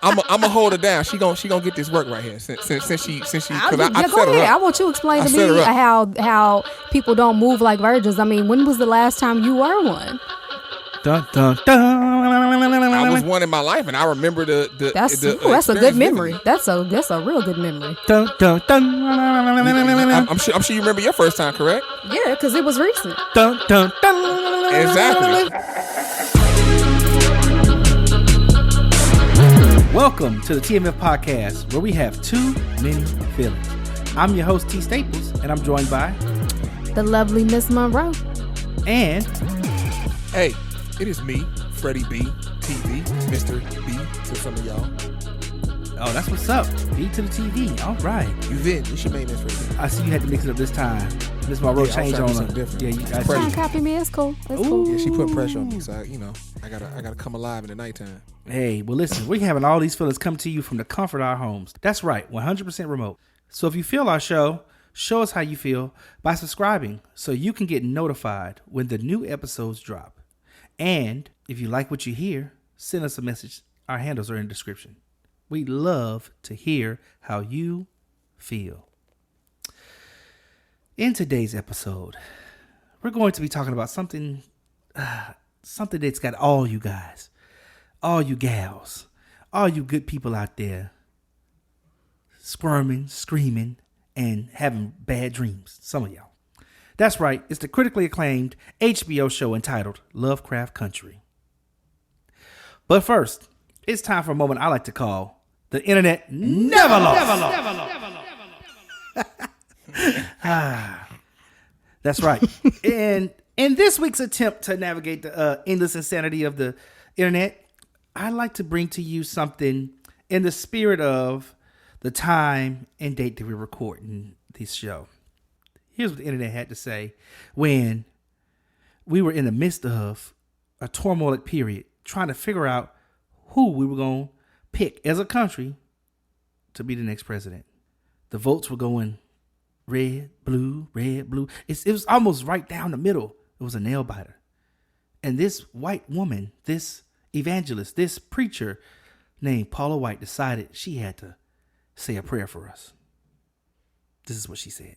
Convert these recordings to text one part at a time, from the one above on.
I'ma hold her down. She gonna get this work right here. Since she. Go ahead. I want you to explain to me how people don't move like virgins. I mean, when was the last time you were one? Dun, dun, dun. I was one in my life, and I remember That's a good memory. That's a real good memory. Dun, dun, dun. I'm sure you remember your first time, correct? Yeah, because it was recent. Dun, dun, dun. Exactly. Welcome to the TMF Podcast, where we have too many feelings. I'm your host, T. Staples, and I'm joined by the lovely Miss Munroe. And hey, it is me, Freddie B, TV, Mr. B to some of y'all. Oh, that's what's up. B to the TV. All right. You should make this for me. I see you had to mix it up this time. Miss Munroe changed on something different. Yeah, you trying to copy me. It's cool. It's cool. Yeah, she put pressure on me, so I gotta come alive in the nighttime. Hey, well, listen, we're having all these feelings come to you from the comfort of our homes. That's right, 100% remote. So if you feel our show, show us how you feel by subscribing so you can get notified when the new episodes drop. And if you like what you hear, send us a message. Our handles are in the description. We love to hear how you feel. In today's episode, we're going to be talking about something that's got all you guys, all you gals, all you good people out there squirming, screaming, and having bad dreams. Some of y'all. That's right. It's the critically acclaimed HBO show entitled Lovecraft Country. But first, it's time for a moment I like to call the Internet Never Loss. That's right. And in this week's attempt to navigate the endless insanity of the internet, I'd like to bring to you something in the spirit of the time and date that we're recording this show. Here's what the internet had to say when we were in the midst of a turmoilic period, trying to figure out who we were going to pick as a country to be the next president. The votes were going red, blue, red, blue. It was almost right down the middle. It was a nail biter. And this white woman, this evangelist, this preacher named Paula White decided she had to say a prayer for us. This is what she said.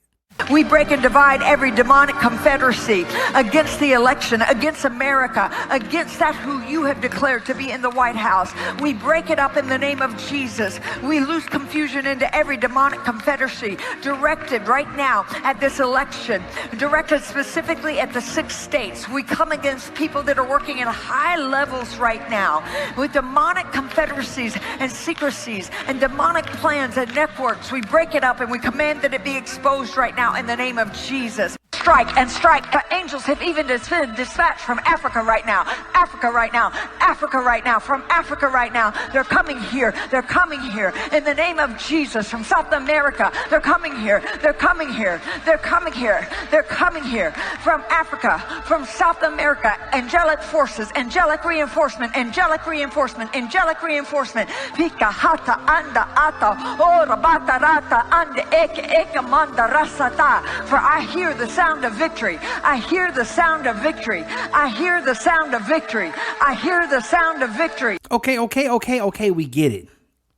We break and divide every demonic confederacy against the election, against America, against that who you have declared to be in the White House. We break it up in the name of Jesus. We lose confusion into every demonic confederacy directed right now at this election, directed specifically at the 6 states. We come against people that are working at high levels right now with demonic confederacies and secrecies and demonic plans and networks. We break it up and we command that it be exposed right now in the name of Jesus. Strike and strike. The angels have even been dispatched from Africa right now. Africa right now. Africa right now. From Africa right now. They're coming here. They're coming here. In the name of Jesus. From South America. They're coming here. They're coming here. They're coming here. They're coming here. From Africa. From South America. Angelic forces. Angelic reinforcement. Angelic reinforcement. Angelic reinforcement. Pika hata anda ata. Ora bata rata anda eke manda rasata. For I hear the sound of victory. I hear the sound of victory. I hear the sound of victory. I hear the sound of victory. Okay, we get it.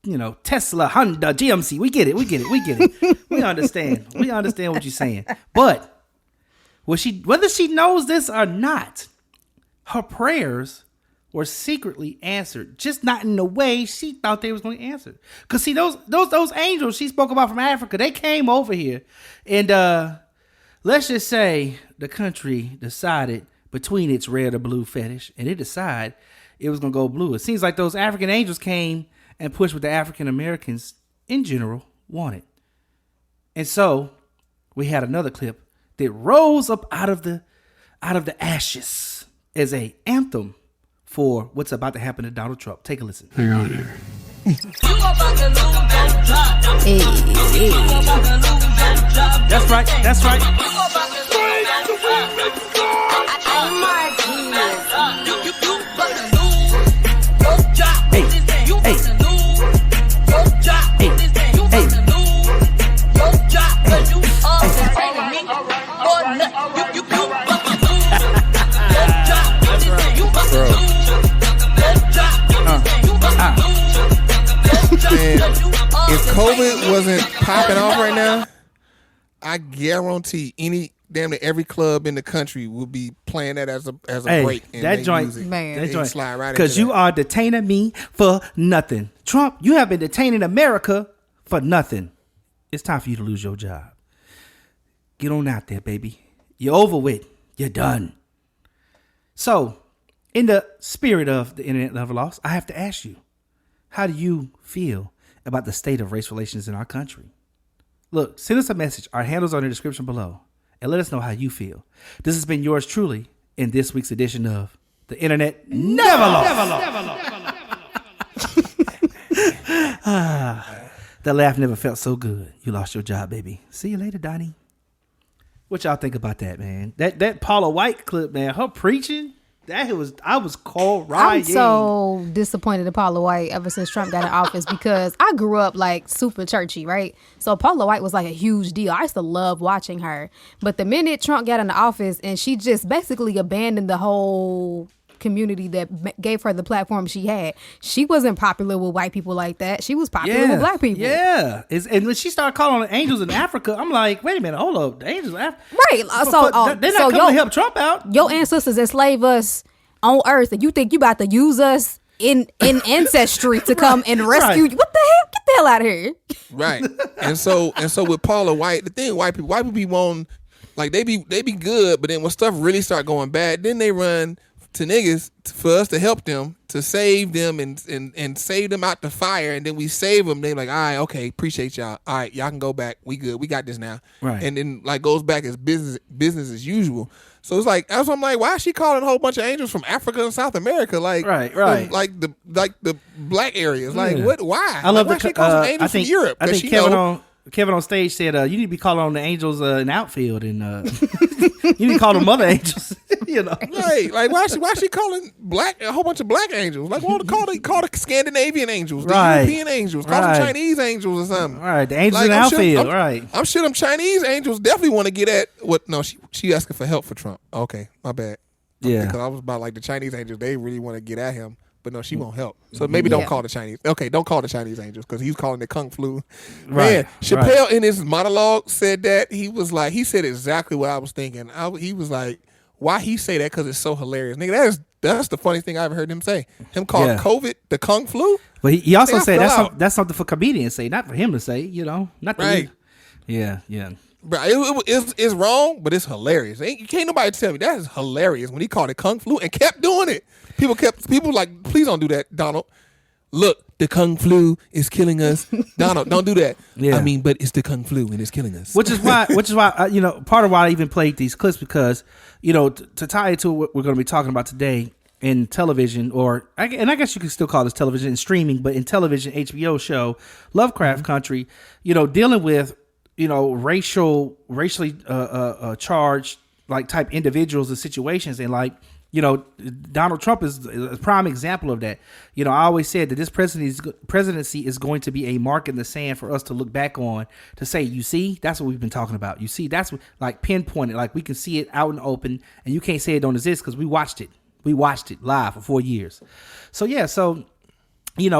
You know, Tesla, Honda, GMC, we get it. We understand. We understand what you're saying. But whether she knows this or not, her prayers were secretly answered, just not in the way she thought they was going to answer. Because see, those angels she spoke about from Africa, they came over here and let's just say the country decided between its red or blue fetish, and it decided it was going to go blue. It seems like those African angels came and pushed what the African Americans in general wanted. And so we had another clip that rose up out of the ashes as a anthem for what's about to happen to Donald Trump. Take a listen. Hang on here. That's right. That's right. if COVID wasn't popping off right now, I guarantee damn near every club in the country would be playing that as a break. And that joint, man, that joint, slide right because you are detaining me for nothing. Trump, you have been detaining America for nothing. It's time for you to lose your job. Get on out there, baby. You're over with. You're done. So, in the spirit of the Internet NEVA LOSS, I have to ask you, how do you feel about the state of race relations in our country? Look, send us a message. Our handles are in the description below. And let us know how you feel. This has been yours truly in this week's edition of the Internet NEVA LOSS. That laugh never felt so good. You lost your job, baby. See you later, Donnie. What y'all think about that, man? That Paula White clip, man, her preaching, I was crying. I'm so disappointed in Paula White ever since Trump got in office because I grew up like super churchy, right? So Paula White was like a huge deal. I used to love watching her. But the minute Trump got into office and she just basically abandoned the whole community that gave her the platform she had, she wasn't popular with white people like that. She was popular with black people. Yeah. And when she started calling the angels in Africa, I'm like, wait a minute, hold up. The angels in Africa? Right. They're not coming to help Trump out. Your ancestors enslaved us on earth and you think you about to use us in ancestry to come and rescue you. What the hell? Get the hell out of here. Right. And so with Paula White, the thing white people be wanting, like they be good, but then when stuff really start going bad, then they run to niggas for us to help them, to save them and save them out the fire, and then we save them. They like, all right, okay, appreciate y'all. All right, y'all can go back. We good. We got this now. Right. And then like goes back as business as usual. So it's like, that's what I'm like, why is she calling a whole bunch of angels from Africa and South America? Like, right. Like the black areas. Like, what? Why? I love why she calling angels from Europe? I think Kevin on stage said, you need to be calling on the angels in outfield, and you need to call them mother angels. You know, right? Like, why she calling a whole bunch of black angels? Like, call the Scandinavian angels, the European angels, call them Chinese angels or something. Right, the angels in outfield. Right. I'm sure them Chinese angels definitely want to get at what? No, she asking for help for Trump. Okay, my bad. Yeah, because I was about like the Chinese angels. They really want to get at him. But no, she won't help. So maybe don't call the Chinese. Okay, don't call the Chinese angels because he's calling it Kung Flu. Man, Chappelle in his monologue said that. He said exactly what I was thinking. He was like, why he say that? Because it's so hilarious. Nigga, that's the funniest thing I ever heard him say. Him call COVID the Kung Flu. But he also said that's something for comedians to say, not for him to say, you know. Not right. Yeah. Bro, it's wrong, but it's hilarious. Can't nobody tell me that is hilarious when he called it Kung Flu and kept doing it. People like, please don't do that, Donald. Look, the Kung Flu is killing us. Donald, don't do that. Yeah. I mean, but it's the Kung Flu and it's killing us. Which is why, part of why I even played these clips, because, to tie it to what we're going to be talking about today in television, I guess you could still call this television and streaming, but in television, HBO show, Lovecraft Country, dealing with, racially charged like type individuals and situations, and like, Donald Trump is a prime example of that. I always said that this presidency is going to be a mark in the sand for us to look back on, to say, you see, that's what we've been talking about. You see, that's what, like, pinpointed, like we can see it out in the open, and you can't say it don't exist because we watched it. We watched it live for 4 years. So yeah, in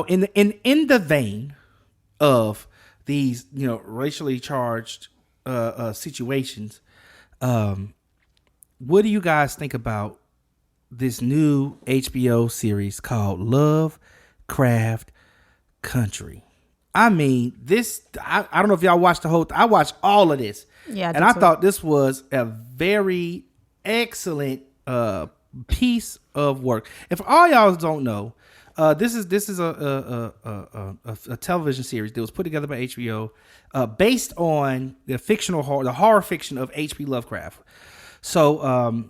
the vein of these, racially charged situations, what do you guys think about this new HBO series called Lovecraft Country? I mean, I don't know if y'all watched the whole I watched all of this. Yeah. I thought this was a very excellent piece of work. And for all y'all don't know, this is a television series that was put together by HBO, based on the horror fiction of H.P. Lovecraft. So,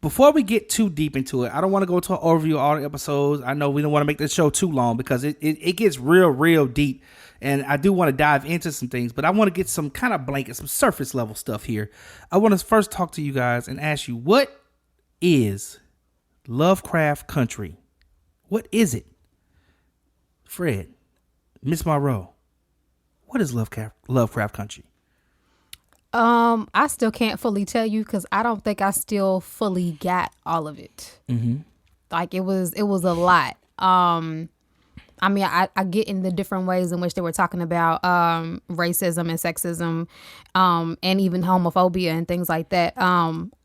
before we get too deep into it, I don't want to go to an overview of all the episodes. I know we don't want to make this show too long because it gets real deep, and I do want to dive into some things, but I want to get some kind of some surface level stuff here. I want to first talk to you guys and ask you, what is Lovecraft Country? What is it? Fred, Miss Munroe, what is Lovecraft Country? I still can't fully tell you because I don't think I still fully got all of it. Mm-hmm. Like it was a lot. I mean, I get in the different ways in which they were talking about racism and sexism, and even homophobia and things like that.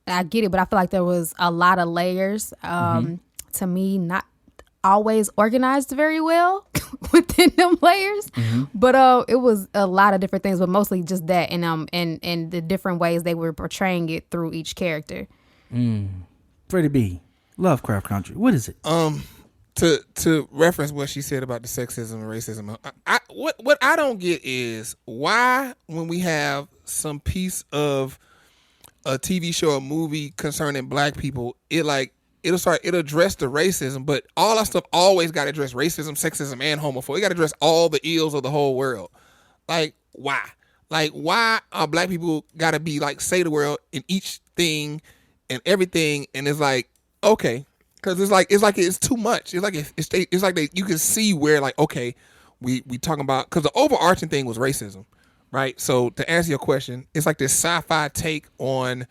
I get it, but I feel like there was a lot of layers. To me, not always organized very well within them layers, but it was a lot of different things, but mostly just that, and the different ways they were portraying it through each character. Freddie B, Lovecraft Country. What is it? To reference what she said about the sexism and racism, what I don't get is why, when we have some piece of a TV show or movie concerning black people, it'll address the racism, but all that stuff always got to address racism, sexism, and homophobia. It got to address all the ills of the whole world. Like, why? Like, why are black people got to be like say the world in each thing and everything? And it's like, okay, because it's too much. It's like you can see where, like, okay, we talking about, because the overarching thing was racism, right? So to answer your question, it's like this sci-fi take on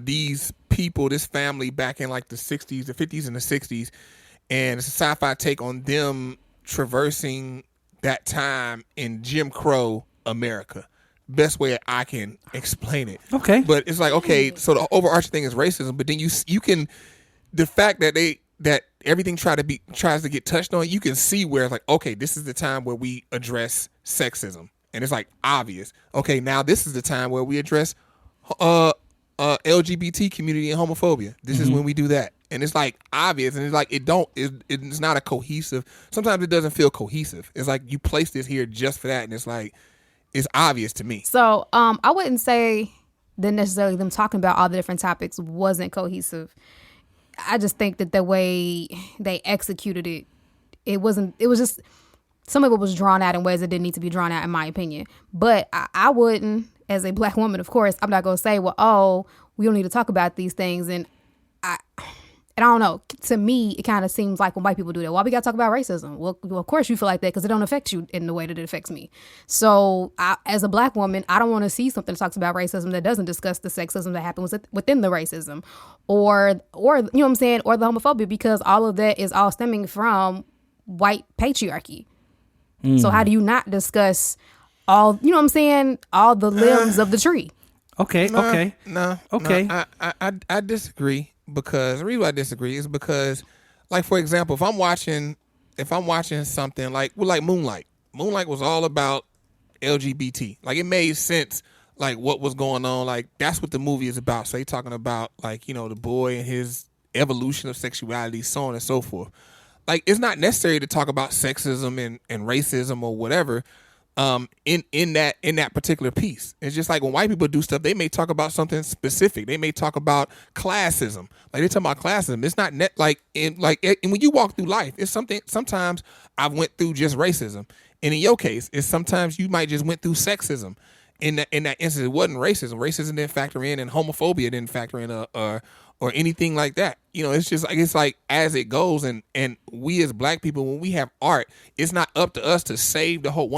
these people, this family back in like the 60s, the 50s and the 60s, and it's a sci-fi take on them traversing that time in Jim Crow America. Best way I can explain it. Okay. But it's like, okay, so the overarching thing is racism, but then you can, the fact that everything tries to get touched on, you can see where it's like, okay, this is the time where we address sexism, and it's like obvious. Okay, now this is the time where we address LGBT community and homophobia. This is when we do that, and it's like obvious, and it's like it's not a cohesive. Sometimes it doesn't feel cohesive. It's like you place this here just for that, and it's like it's obvious to me. So I wouldn't say that necessarily them talking about all the different topics wasn't cohesive. I just think that the way they executed it, it was just, some of it was drawn out in ways that didn't need to be drawn out, in my opinion. But I wouldn't, as a black woman, of course, I'm not going to say, well, oh, we don't need to talk about these things. And I don't know. To me, it kind of seems like when white people do that, why we got to talk about racism? Well, of course you feel like that because it don't affect you in the way that it affects me. So as a black woman, I don't want to see something that talks about racism that doesn't discuss the sexism that happens within the racism or you know what I'm saying, or the homophobia, because all of that is all stemming from white patriarchy. So how do you not discuss all, you know what I'm saying, all the limbs of the tree? Okay. I disagree. Because the reason why I disagree is because, like, for example, if I'm watching something like Moonlight was all about LGBT. Like, it made sense, like, what was going on. Like, that's what the movie is about. So they talking about, like, you know, the boy and his evolution of sexuality, so on and so forth. Like, it's not necessary to talk about sexism and racism or whatever in that particular piece. It's just like when white people do stuff, they may talk about something specific. They may talk about classism. Like, they talk about classism. It's not and when you walk through life, it's something. Sometimes I went through just racism, and in your case, it's sometimes you might just went through sexism. In that instance, it wasn't racism. Racism didn't factor in, and homophobia didn't factor in, or anything like that. You know, it's just like, it's like as it goes, and we as black people, when we have art, it's not up to us to save the whole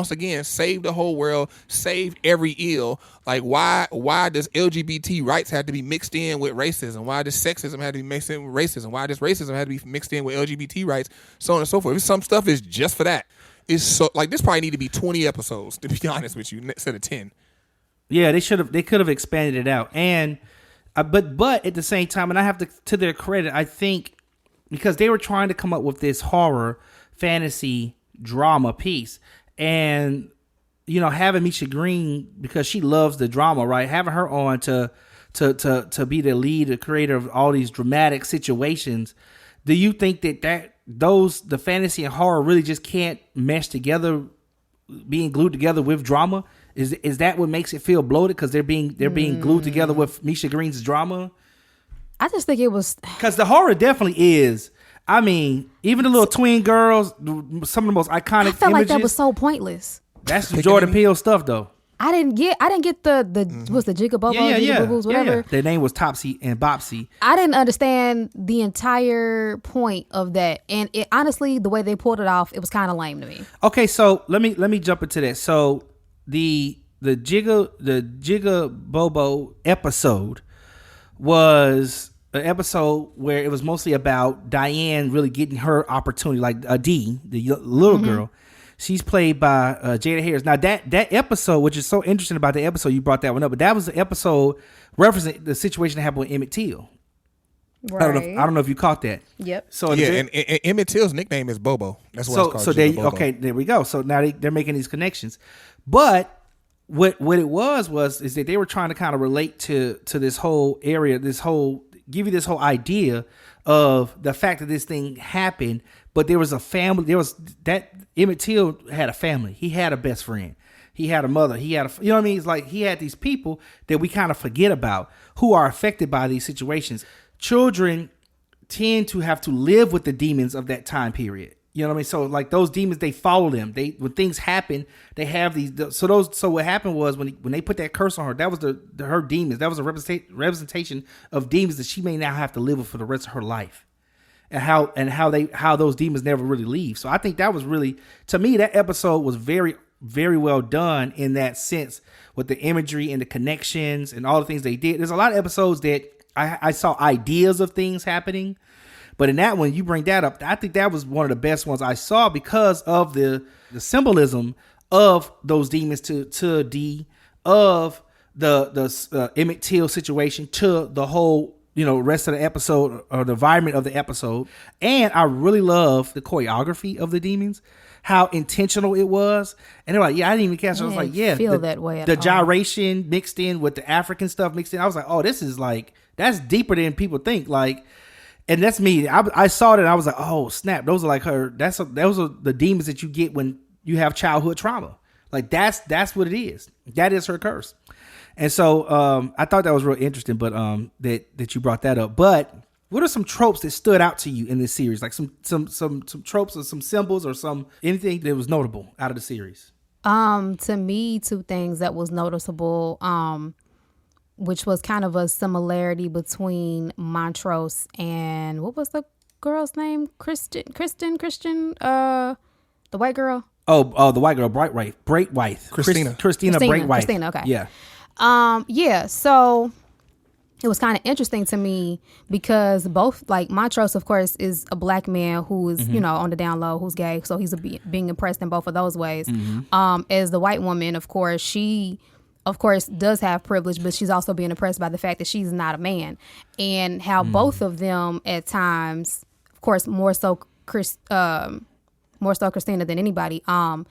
world, save every ill. Like, why does LGBT rights have to be mixed in with racism? Why does sexism have to be mixed in with racism? Why does racism have to be mixed in with LGBT rights? So on and so forth. Some stuff is just for that. It's so, like, this probably need to be 20 episodes, to be honest with you, instead of 10. Yeah, they could have expanded it out. And but at the same time, and I have to their credit, I think, because they were trying to come up with this horror fantasy drama piece, and you know, having Misha Green, because she loves the drama, right? Having her on to be the lead, the creator of all these dramatic situations. Do you think that the fantasy and horror really just can't mesh together, being glued together with drama? Is that what makes it feel bloated? Because they're being glued together with Misha Green's drama? I just think it was, because the horror definitely is. I mean, even the little twin girls, some of the most iconic. I felt images, like that was so pointless. That's Jordan Peele stuff, though. I didn't get the what's the Jigga Bobo, Jigga Boo Boos, whatever. Yeah. Their name was Topsy and Bopsy. I didn't understand the entire point of that, and it honestly, the way they pulled it off, it was kind of lame to me. Okay, so let me jump into that. So the Jigga Bobo episode was an episode where it was mostly about Diane really getting her opportunity, like Dee, the little girl. She's played by Jada Harris. Now that episode, which is so interesting about the episode, you brought that one up, but that was the episode referencing the situation that happened with Emmett Till. Right. I don't know if you caught that. Yep. So and Emmett Till's nickname is Bobo. That's why it's called Bobo. Okay, there we go. So now they're making these connections. But what it was that they were trying to kind of relate to this whole area, give you this whole idea of the fact that this thing happened, but there was a family. There was that Emmett Till had a family. He had a best friend. He had a mother. He had you know what I mean? It's like he had these people that we kind of forget about who are affected by these situations. Children tend to have to live with the demons of that time period. You know what I mean? So like those demons, they follow them. When things happen, they have these. So what happened was when they put that curse on her, that was her demons. That was a representation of demons that she may now have to live with for the rest of her life, and how those demons never really leave. So I think that was really, to me, that episode was very, very well done in that sense with the imagery and the connections and all the things they did. There's a lot of episodes that I saw ideas of things happening. But in that one, you bring that up. I think that was one of the best ones I saw because of the symbolism of those demons to Dee, of the Emmett Till situation, to the whole rest of the episode or the environment of the episode. And I really love the choreography of the demons, how intentional it was. And they're like, yeah, I didn't even catch it. I was like, yeah, feel that way. The gyration mixed in with the African stuff mixed in. I was like, oh, this is like, that's deeper than people think. Like. And that's me. I saw it and I was like, oh, snap. Those are like those are the demons that you get when you have childhood trauma. Like that's what it is. That is her curse. And so I thought that was real interesting, but that you brought that up. But what are some tropes that stood out to you in this series? Like some tropes or some symbols or anything that was notable out of the series? To me, two things that was noticeable. Which was kind of a similarity between Montrose and what was the girl's name? Christian, the white girl. Oh, the white girl, Bright White. Christina Bright White. Christina, okay. Yeah. Yeah. So it was kind of interesting to me because both, like Montrose, of course, is a black man who is, on the down low, who's gay. So he's being oppressed in both of those ways. As the white woman, of course, she does have privilege, but she's also being oppressed by the fact that she's not a man, and how both of them at times, of course, more so Christina than anybody, can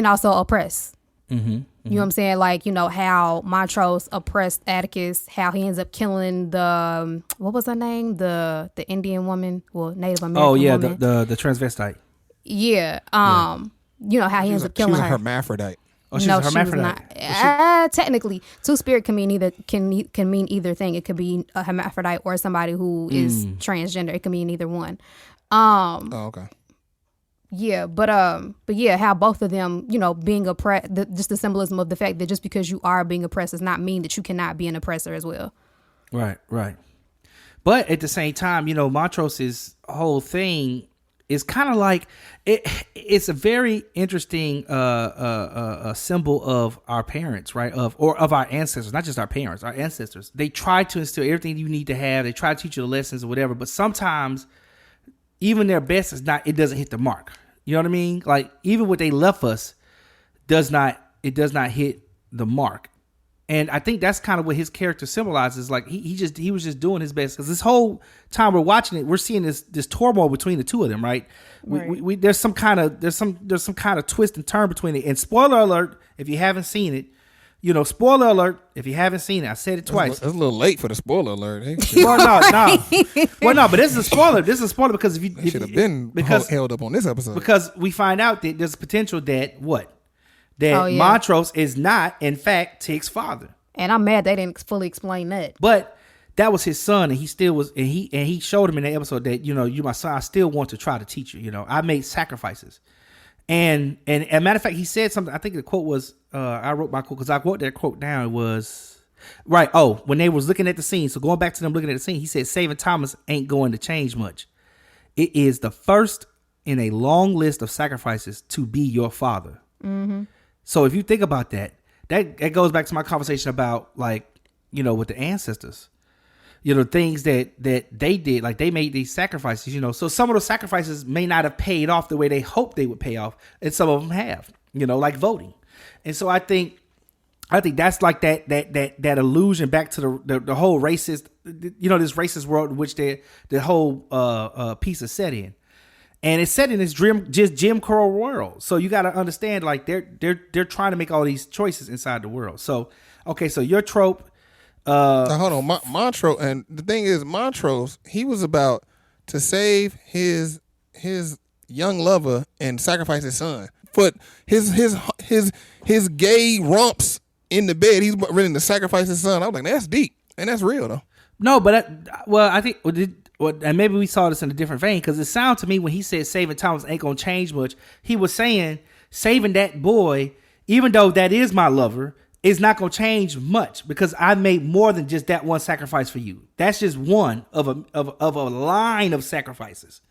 also oppress. You know what I'm saying? Like, how Montrose oppressed Atticus, how he ends up killing the, what was her name? The Indian woman, Native American woman. Oh, yeah, the transvestite. Yeah. How he ends up killing her. She was a hermaphrodite. Oh, she's a hermaphrodite. Technically, two-spirit can mean either thing. It could be a hermaphrodite or somebody who is transgender. It can mean either one. Okay. Yeah, but yeah, how both of them, being oppressed, just the symbolism of the fact that just because you are being oppressed does not mean that you cannot be an oppressor as well. Right. But at the same time, Montrose's whole thing is kind of like it's a very interesting symbol of our parents, right? Of our ancestors, not just our parents, our ancestors. They try to instill everything you need to have. They try to teach you the lessons or whatever, but sometimes even their best it doesn't hit the mark. You know what I mean? Like even what they left us does not hit the mark. And I think that's kind of what his character symbolizes. Like he was just doing his best, because this whole time we're watching it, we're seeing this turmoil between the two of them, right? We there's some kind of twist and turn between it. And spoiler alert, if you haven't seen it, spoiler alert if you haven't seen it. I said it twice. It's a little late for the spoiler alert. Hey? Well, no, but this is a spoiler. This is a spoiler because if should have been held up on this episode, because we find out that there's potential that Montrose is not, in fact, Tig's father. And I'm mad they didn't fully explain that. But that was his son, and he still was, and he showed him in the episode that, you're my son. I still want to try to teach you. I made sacrifices. And as a matter of fact, he said something. I think the quote was, I wrote my quote because I wrote that quote down. It was, right. Oh, when they was looking at the scene. So going back to them looking at the scene, he said, saving Thomas ain't going to change much. It is the first in a long list of sacrifices to be your father. Mm-hmm. So if you think about that goes back to my conversation about, like, with the ancestors. things that they did, like they made these sacrifices, so some of those sacrifices may not have paid off the way they hoped they would pay off, and some of them have, like voting. And so I think that's like that allusion back to the whole racist, this racist world in which the whole piece is set in. And it's set in this Jim Crow world. So you got to understand, like they're trying to make all these choices inside the world. So, okay, so your trope. Now, hold on, Montrose, and the thing is, Montrose, he was about to save his young lover and sacrifice his son. But his gay romps in the bed, he's ready to sacrifice his son. I was like, that's deep, and that's real though. No, but I think, and maybe we saw this in a different vein, because it sounded to me when he said saving Thomas ain't gonna change much, he was saying saving that boy, even though that is my lover, is not gonna change much, because I made more than just that one sacrifice for you. That's just one of a line of sacrifices.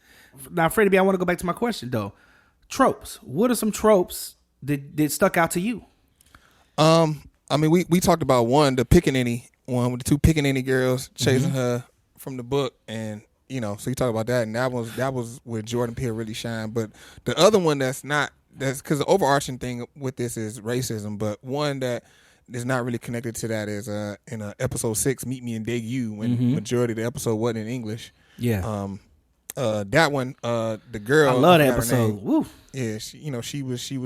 Now, Freddie B, I want to go back to my question though. Tropes. What are some tropes that stuck out to you? I mean, we talked about the pickaninny one with the two pickaninny girls chasing her from the book, and so you talk about that, and that was where Jordan Peele really shined. But the other one that's because the overarching thing with this is racism, but one that is not really connected to that is in episode 6, Meet Me and Dig You, when majority of the episode wasn't in English. Yeah. That one, the girl. I love that episode. Woo. Yeah, she was she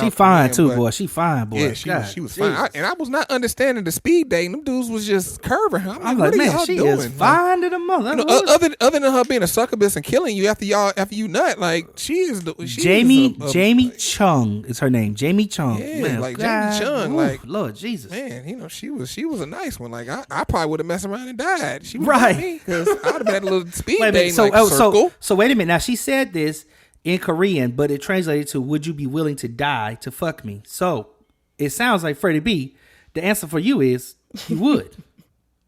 fine Korean, boy. She fine, boy. Yeah, she was fine. I was not understanding the speed dating. Them dudes was just curving her. I'm like, man, she is fine to the mother. Other than her being a succubus and killing you after you nut, like she is. Jamie Chung is her name. Jamie Chung. Yeah, man, like Jamie Chung. Like Lord Jesus. Man, she was a nice one. Like I probably would have messed around and died. She was right because I'd have been at a little speed dating. So wait a minute. Now she said this in Korean, but it translated to, would you be willing to die to fuck me? So it sounds like, Freddie B, the answer for you is you would.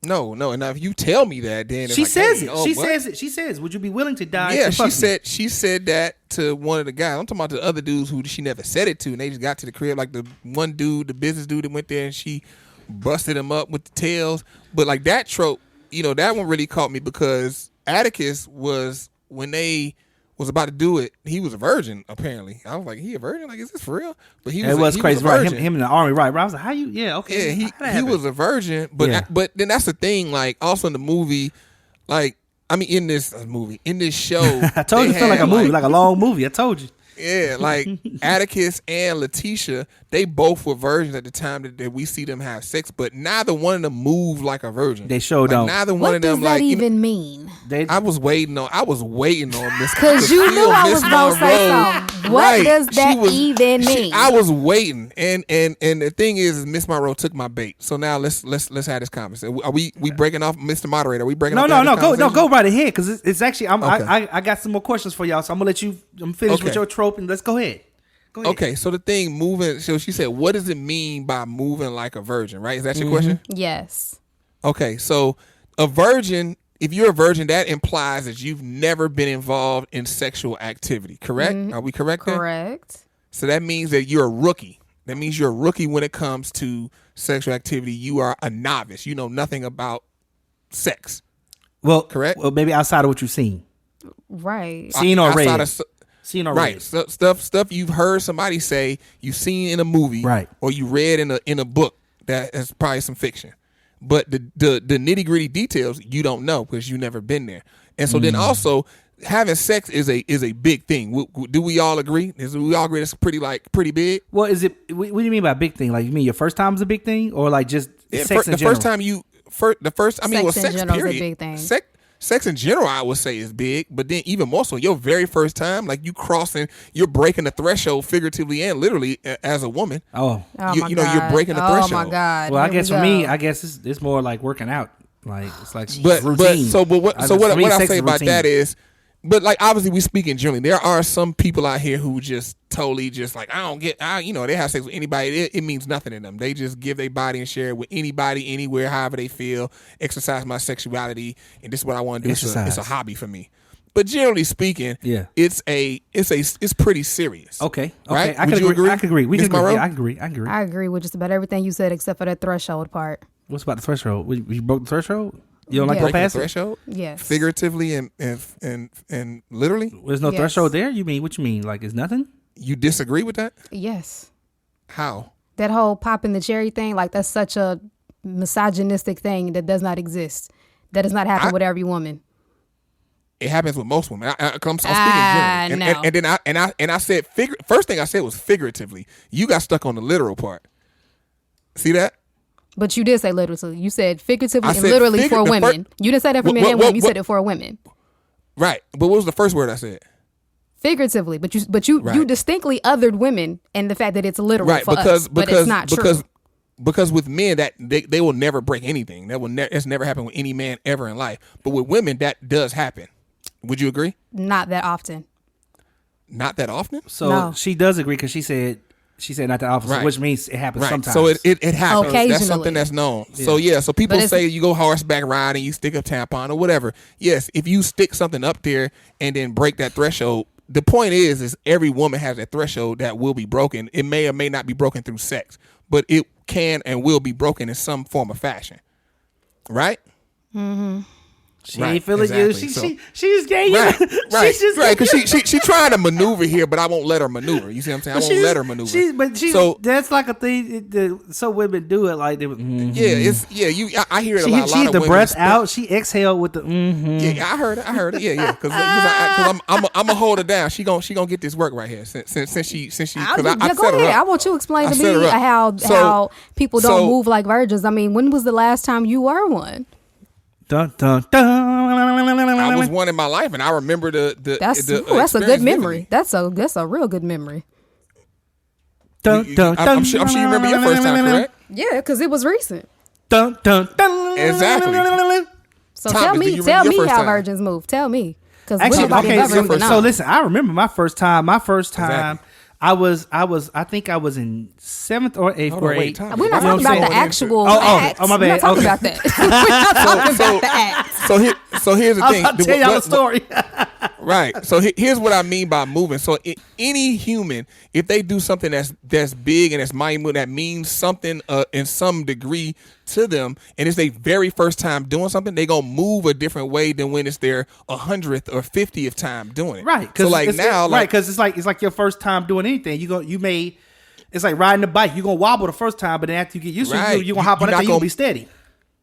No. And now if you tell me that, then she like, says hey, it. She says it. She says, would you be willing to die? Yeah, to fuck me? She said that to one of the guys. I'm talking about the other dudes who she never said it to, and they just got to the crib. Like the one dude, the business dude that went there, and she busted him up with the tails. But like that trope, that one really caught me because Atticus was, when they was about to do it, he was a virgin, apparently. I was like, he a virgin? Like, is this for real? But he was crazy, right? Him in the army, right? I was like, how you? Yeah, okay. Yeah, he was a virgin, but but then that's the thing. Like, also in the movie, like, I mean, in this show, I told you it felt like a movie, like a long movie. I told you. Yeah, like Atticus and Letitia, they both were virgins at the time that we see them have sex, but neither one of them moved like a virgin. They showed like, up. Neither one of them, what does that like, even mean? I was waiting on Miss, because you knew I was gonna say something. What does that even mean? I was waiting, and the thing is Miss Monroe took my bait. So now let's have this conversation. Are we breaking off, Mr. Moderator? Are we breaking off? No, go right ahead, because it's actually I got some more questions for y'all, so I'm gonna let you finish with your trope, and let's go ahead. Okay, so the thing moving. So she said, "What does it mean by moving like a virgin?" Right? Is that your question? Yes. Okay, so a virgin. If you're a virgin, that implies that you've never been involved in sexual activity. Correct? Are we correct? Correct. Then? So that means that you're a rookie. That means you're a rookie when it comes to sexual activity. You are a novice. You know nothing about sex. Well, correct. Well, maybe outside of what you've seen. Right. Seen or read. Seen or right. read. Stuff you've heard somebody say, you've seen in a movie, right, or you read in a book that is probably some fiction. But the nitty gritty details you don't know because you've never been there. And so then also having sex is a big thing. Do we all agree? Do we all agree it's pretty big? Well, is it? What do you mean by big thing? Like, you mean your first time is a big thing, or like just sex in general? First time sex in general period. Is a big thing. Sex in general, I would say, is big, but then even more so, your very first time, like you're breaking the threshold figuratively and literally as a woman. Oh my God. You're breaking the threshold. Oh my God. Well, I guess for me, it's more like working out. Like, it's like routine. What I say about routine. that is, but like obviously we speaking generally, there are some people out here who just totally just like they have sex with anybody. It means nothing to them. They just give their body and share it with anybody, anywhere, however they feel. Exercise my sexuality, and this is what I want to do. It's a hobby for me. But generally speaking, it's pretty serious. Okay. Right? I could agree. I could agree. I agree. I agree with just about everything you said except for that threshold part. What's about the threshold? You broke the threshold? You don't like go Yeah. past it? threshold? Yes. Figuratively and literally? There's no Yes. threshold there? You mean, what you mean? Like, it's nothing? You disagree with that? Yes. How? That whole popping the cherry thing, like that's such a misogynistic thing that does not exist. That does not happen with every woman. It happens with most women. I'm speaking generally. No. And I said first thing I said was figuratively. You got stuck on the literal part. See that? But you did say literally. You said figuratively I and said literally for the women. You didn't say that for men and women. You said it for women. Right. But what was the first word I said? Figuratively, but you Right. distinctly othered women and the fact that it's literal Right, for us, but it's not true. Because with men that they will never break anything. It's never happened with any man ever in life. But with women that does happen. Would you agree? Not that often. Not that often. So No. she does agree because she said not the opposite, Right. which means it happens Right. sometimes. So it happens. That's Occasionally. something that's known. So so people But it's- say you go horseback riding, you stick a tampon or whatever. Yes, if you stick something up there and then break that threshold, the point is every woman has a threshold that will be broken. It may or may not be broken through sex, but it can and will be broken in some form of fashion. Right? she Right, ain't feeling exactly. you. So- She just gave you. Right, right, She's just right. Because she trying to maneuver here, but I won't let her maneuver. You see what I'm saying? I won't let her maneuver. So that's like a thing that some women do it like they. I hear it a lot. She a lot hit of the women breath spit- out. She exhaled with the. Yeah, I heard it. Yeah. Because I'm gonna hold her down. She gonna get this work right here. Since she. Because I Go set her ahead. up. I want you to explain I to set her me up. how people don't so- move like virgins. I mean, when was the last time you were one? Dun dun dun. I was one in my life, and I remember the That's the that's a good experience memory. vividly. That's a real good memory. Dun dun dun. I'm sure you remember your first time, correct? Yeah, because it was recent. Dun dun dun. Exactly. So Thomas, tell do me you remember your first how time? virgins move. Tell me, because Actually, nobody okay. ever even So know. listen, I remember my first time. Exactly. I think I was in 7th or 8th Hold on, grade. wait, Thomas. We're not You know talking what I'm about the saying? actual acts. my We're bad. not talking Okay. about that. We're not talking about the acts. So here's the I was thing. about to tell y'all a story. Right. So here's what I mean by moving. So any human, if they do something that's big and that's monumental, that means something in some degree to them, and it's their very first time doing something, they gonna move a different way than when it's their 100th or 50th time doing it. Right. So like now, like because it's like your first time doing anything. It's like riding a bike. You're gonna wobble the first time, but then after you get used to Right. it, you're gonna hop on You're it not and you're gonna gonna- be steady.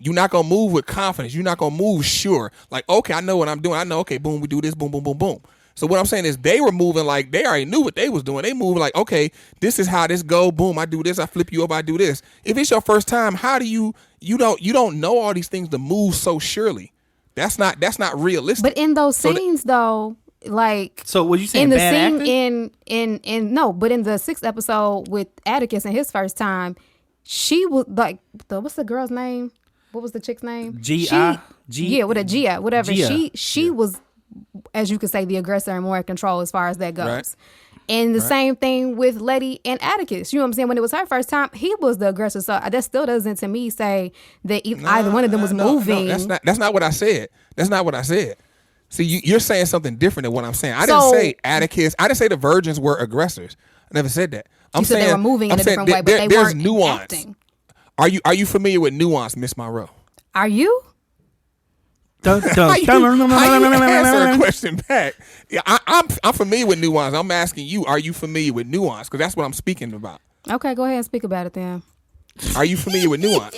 you're not gonna move with confidence. You're not gonna move sure. Like, okay, I know what I'm doing. I know, okay, boom, we do this, boom, boom, boom, boom. So what I'm saying is they were moving like they already knew what they was doing. They moved like, okay, this is how this go. Boom, I do this, I flip you up, I do this. If it's your first time, how do you don't know all these things to move so surely? That's not realistic. But in those So scenes, though, like So what you saying? in the bad scene acting? in no, but in the 6th episode with Atticus and his first time, she was like what's the girl's name? What was the chick's name? Yeah, with a Gia, whatever. Gia. She was, as you could say, the aggressor and more in control as far as that goes. Right. And the same thing with Letty and Atticus. You know what I'm saying? When it was her first time, he was the aggressor. So that still doesn't, to me, say that either one of them was moving. No, that's not what I said. That's not what I said. See, you're saying something different than what I'm saying. I didn't say Atticus. I didn't say the virgins were aggressors. I never said that. You said they were moving in a different way, but they there's weren't nuance. acting. Are you familiar with nuance, Miss Monroe? Are you? Dun, dun, How you dun. answer a question back? Yeah, I'm familiar with nuance. I'm asking you, are you familiar with nuance? Because that's what I'm speaking about. Okay, go ahead and speak about it then. Are you familiar with nuance?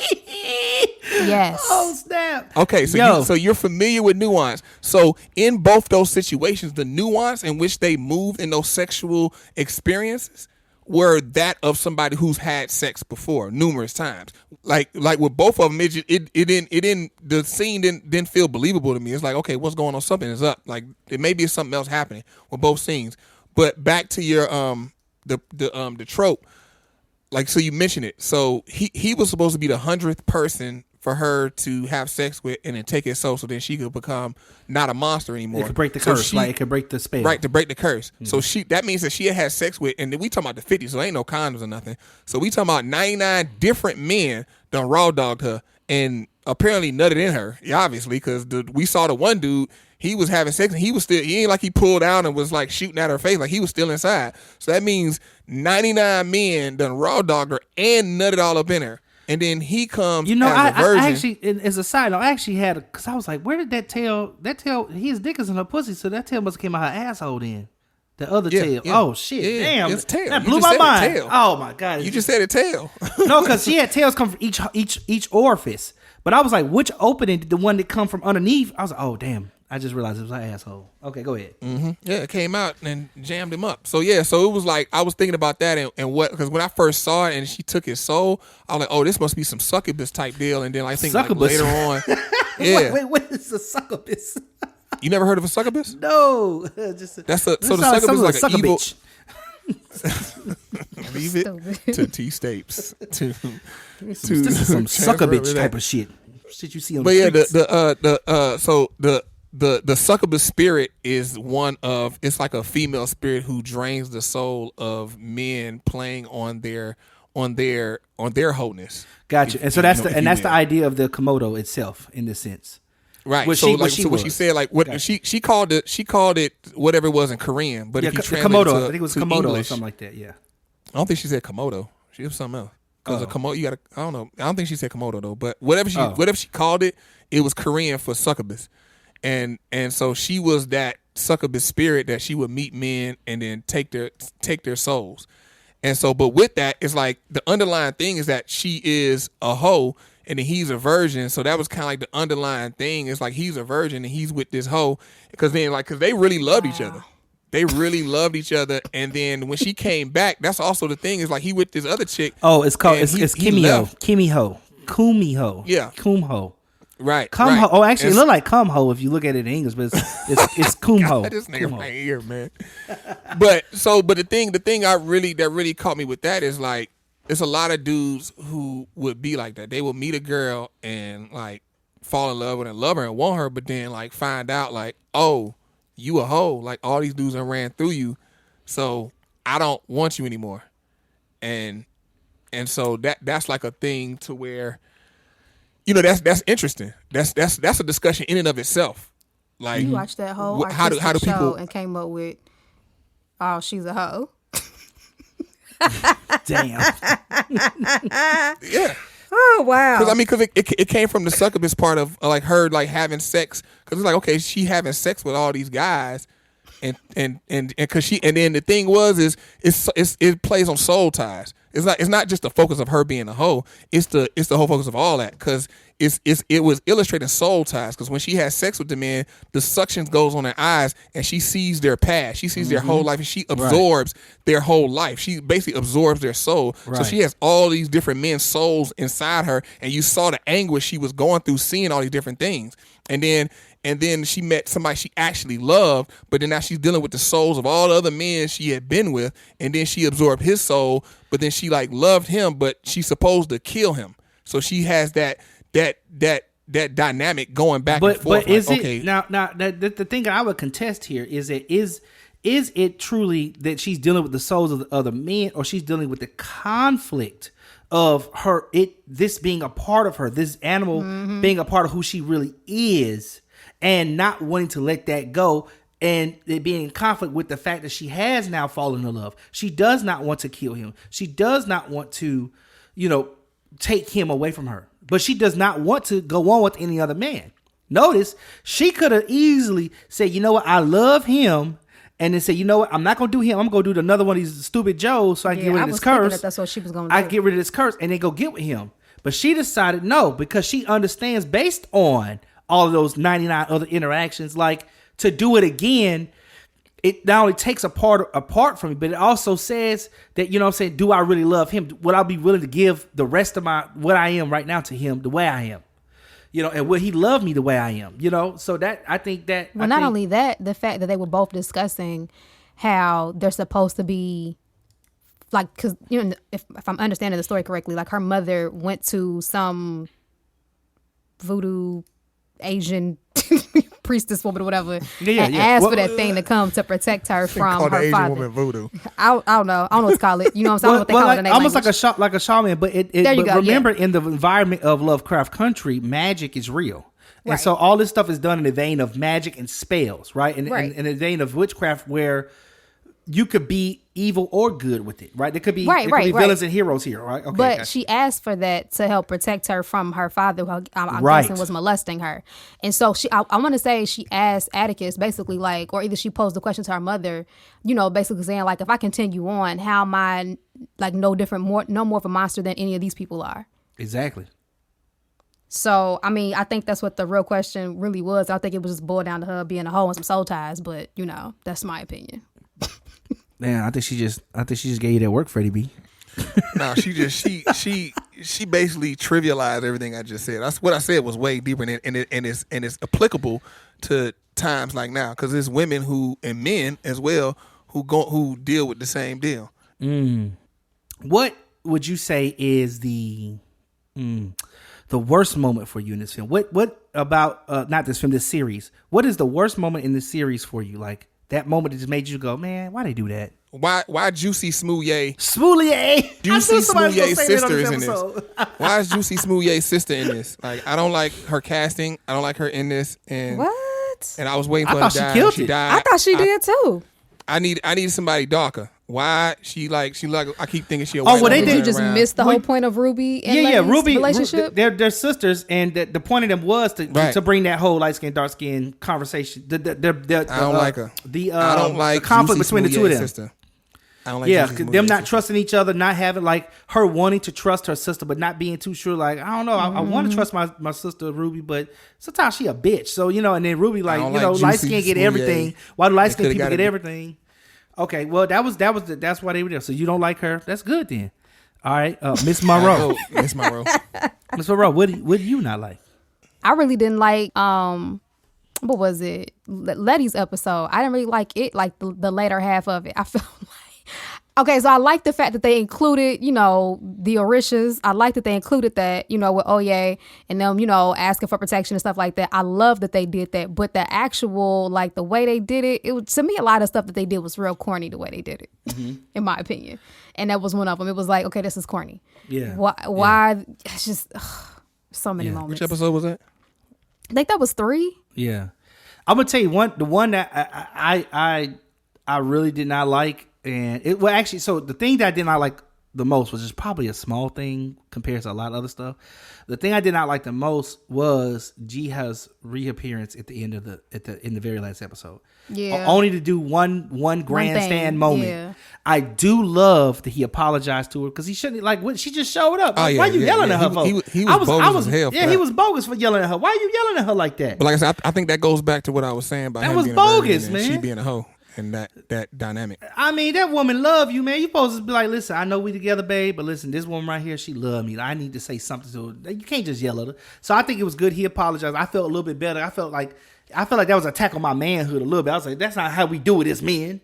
Yes. Oh snap! Okay, so you're familiar with nuance. So in both those situations, the nuance in which they moved in those sexual experiences were that of somebody who's had sex before numerous times. Like with both of them, the scene didn't feel believable to me. It's like, okay, what's going on? Something is up. Like it maybe it's something else happening with both scenes. But back to your the trope. Like, so you mentioned it. So he was supposed to be the 100th person for her to have sex with and then take his soul so then she could become not a monster anymore. It could break the So curse. It could break the spell. Right, to break the curse. So that means that she had sex with, and then we talking about the 50s, so ain't no condoms or nothing. So we talking about 99 different men done raw dogged her and apparently nutted in her, obviously, because we saw the one dude, he was having sex and he ain't like he pulled out and was like shooting at her face, like he was still inside. So that means 99 men done raw dogged her and nutted all up in her. and then he comes. You know, as a virgin. I actually, as a side note, I actually had because I was like, where did that tail? His dick is in her pussy, so that tail must have came out her asshole then. The other tail. Yeah. Oh shit! Damn, it's tail. That blew my mind. Oh my god! You just said a tail. No, because she had tails come from each orifice. But I was like, which opening did the one that come from underneath? I was like, oh damn! I just realized it was her asshole. Okay, go ahead. Mm-hmm. Yeah, it came out and jammed him up. So yeah, so it was like I was thinking about that and what because when I first saw it and she took his soul, I was like, oh, this must be some succubus type deal. And then I think like, later on, yeah. Wait, what is a succubus? You never heard of a succubus? No, so the succubus is like an evil. Leave it to T Stapes. This is some succubus type of shit. Shit you see on but the yeah, the succubus spirit is one of it's like a female spirit who drains the soul of men playing on their wholeness. Gotcha. And so that's the idea of the Komodo itself in this sense. Right. What she said, like what she called it whatever it was in Korean, but if you translate Komodo, it I think it was Komodo English, or something like that. Yeah. I don't think she said Komodo. She was something else. Because a Komodo, you got to. I don't know. I don't think she said Komodo though. But whatever she called it, it was Korean for succubus, and so she was that succubus spirit that she would meet men and then take their souls, and so but with that, it's like the underlying thing is that she is a hoe. And then he's a virgin, so that was kind of like the underlying thing. It's like he's a virgin and he's with this hoe, because they really loved each other. They really loved each other, and then when she came back, that's also the thing. Is like he with this other chick. Oh, it's called it's Kimiho, Kumiho, yeah, Kumho, right? Kumho. Right. Oh, actually, it looked like Kumho if you look at it in English, but it's Kumho. This nigga right here, man. but the thing that really caught me with that is like. It's a lot of dudes who would be like that. They will meet a girl and like fall in love with her and love her and want her, but then like find out like, oh, you a hoe. Like all these dudes done ran through you, so I don't want you anymore. And so that's like a thing to where, you know, that's interesting. That's a discussion in and of itself. Like you watched that whole how do people show and came up with, oh, she's a hoe. Damn. Yeah. Oh wow. Because it came from the succubus part of like her like having sex. Because it's like, okay, she having sex with all these guys, and because and then the thing was it plays on soul ties. It's not just the focus of her being a hoe. It's the whole focus of all that, because it was illustrating soul ties. Because when she has sex with the man, the suction goes on her eyes and she sees their past. She sees their whole life and she absorbs their whole life. She basically absorbs their soul. Right. So she has all these different men's souls inside her, and you saw the anguish she was going through seeing all these different things. And then she met somebody she actually loved, but then now she's dealing with the souls of all the other men she had been with, and then she absorbed his soul, but then she like loved him, but she's supposed to kill him. So she has that dynamic going back and forth. But is it now the thing I would contest here is that is it truly that she's dealing with the souls of the other men, or she's dealing with the conflict of this being a part of her, this animal being a part of who she really is, and not wanting to let that go, and it being in conflict with the fact that she has now fallen in love. She does not want to kill him. She does not want to, take him away from her. But she does not want to go on with any other man. Notice, she could have easily said, you know what, I love him, and then say, you know what, I'm not going to do him. I'm going to do another one of these stupid Joes so I can get rid of this curse. That's what she was going to do. I get rid of this curse and then go get with him. But she decided no, because she understands, based on all of those 99 other interactions, like, to do it again, it not only takes apart from me, but it also says that, you know what I'm saying, do I really love him? Would I be willing to give the rest of what I am right now to him the way I am? And will he love me the way I am? So that I think that. Well, not only that, the fact that they were both discussing how they're supposed to be, like, because if I'm understanding the story correctly, like her mother went to some voodoo Asian priestess woman or whatever, and asked for that thing to come to protect her from her Asian father. Woman voodoo. I don't know what to call it. You know what I'm saying? I don't know what they call it in their almost language. like a shaman, but remember, in the environment of Lovecraft Country, magic is real. And right. So all this stuff is done in the vein of magic and spells, right? And in the vein of witchcraft, where you could be evil or good with it, right? There could be, Right. villains and heroes here, right? Okay, but gotcha. she asked for that to help protect her from her father, who I'm Right. guessing was molesting her. And so I want to say she asked Atticus basically like, or either she posed the question to her mother, basically saying like, if I continue on, how am I like no more of a monster than any of these people are? Exactly. So, I mean, I think that's what the real question really was. I think it was just boiled down to her being a hoe and some soul ties, but that's my opinion. Man, I think she just gave you that work, Freddie B. No, she basically trivialized everything I just said. That's what I said was way deeper, and it's applicable to times like now, because there's women and men as well who deal with the same deal. What would you say is the worst moment for you in this film? What about not this film, this series? What is the worst moment in this series for you? Like that moment that just made you go, man, why they do that? Why Juicy Smouye? Juicy Smouye's sister is in this. Why is Juicy Smouye's sister in this? Like, I don't like her casting. I don't like her in this. And What? And I was waiting for her to die. She died. I thought she did too. I need somebody darker. Why she like I keep thinking she a white. Well, they woman did. You just around. missed the whole point of Ruby and Ruby relationship. They're sisters, and the point of them was to bring that whole light skin, dark skin conversation. I don't like her. I don't like the conflict Juicy between the two of them. Sister. I don't like Juicy them not trusting each other, not having like her wanting to trust her sister, but not being too sure. Like, I don't know, I want to trust my sister Ruby, but sometimes she a bitch. So and then Ruby light skin get everything. Why do light skin people get everything? Okay, well that's why they were there. So you don't like her? That's good then. All right, Miss Munroe. Miss Munroe. Miss Munroe, what do you not like? I really didn't like what was it? Letty's episode. I didn't really like it, like the later half of it. I felt like okay, so I like the fact that they included, the Orishas. I like that they included that, with Oye and them, asking for protection and stuff like that. I love that they did that. But the actual, like, the way they did it, to me, a lot of stuff that they did was real corny the way they did it, in my opinion. And that was one of them. It was like, okay, this is corny. Yeah. Why? Yeah. It's just so many moments. Which episode was that? I think that was 3. Yeah. I'm going to tell you the one that I really did not like. And so the thing that I did not like the most was just probably a small thing compared to a lot of other stuff. The thing I did not like the most was Jiha's reappearance at the end of in the very last episode. Yeah. Only to do one grandstand moment. Yeah. I do love that he apologized to her because he shouldn't she just showed up. Why are you yelling at her for? He was bogus as hell. Yeah, he was bogus for yelling at her. Why are you yelling at her like that? But like I said, I think that goes back to what I was saying about him being bogus, a man. She being a hoe. And that dynamic. I mean, that woman love you, man. You supposed to be like, listen, I know we together, babe, but listen, this woman right here, she love me. I need to say something to her. You can't just yell at her. So I think it was good. He apologized. I felt a little bit better. I felt like that was an attack on my manhood a little bit. I was like, that's not how we do it as men.